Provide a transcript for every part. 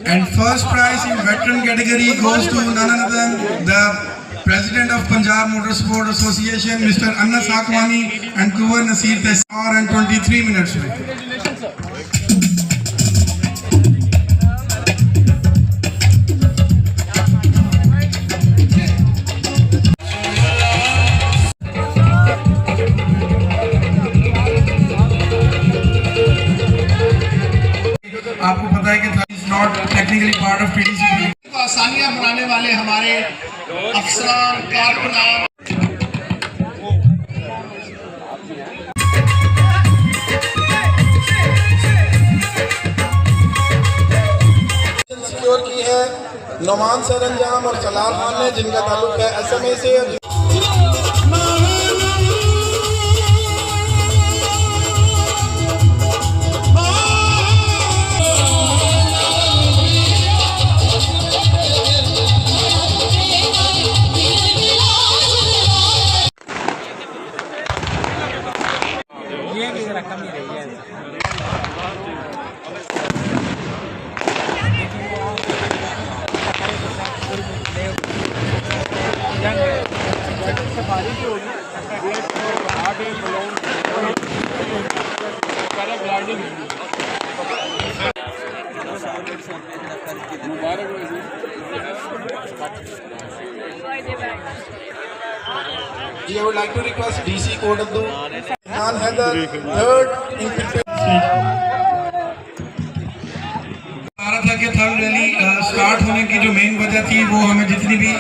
And first prize in veteran category goes to none other than the President of Punjab Motorsport Association, Mr. Anna Sakwani, and Kuwar Nasir Tesar, and 23 minutes. आपको पता है कि is not technically part of PDC को आसानियां बनाने वाले हमारे अफसरान कारकुनान secure की है नौमान सरंजाम और जलाल खान ने, जिनका ताल्लुक है SMA से। I would like to request DC Code Abdul Khan Heather, third in कि थर्ड रैली स्टार्ट होने की जो मेन वजह थी वो हमें जितनी भी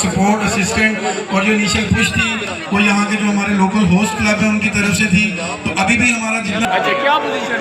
सपोर्ट असिस्टेंट और जो इनिशियल पुश थी वो यहाँ के जो हमारे लोकल होस्ट क्लब है उनकी तरफ से थी। तो अभी भी हमारा जितना क्या पोजीशन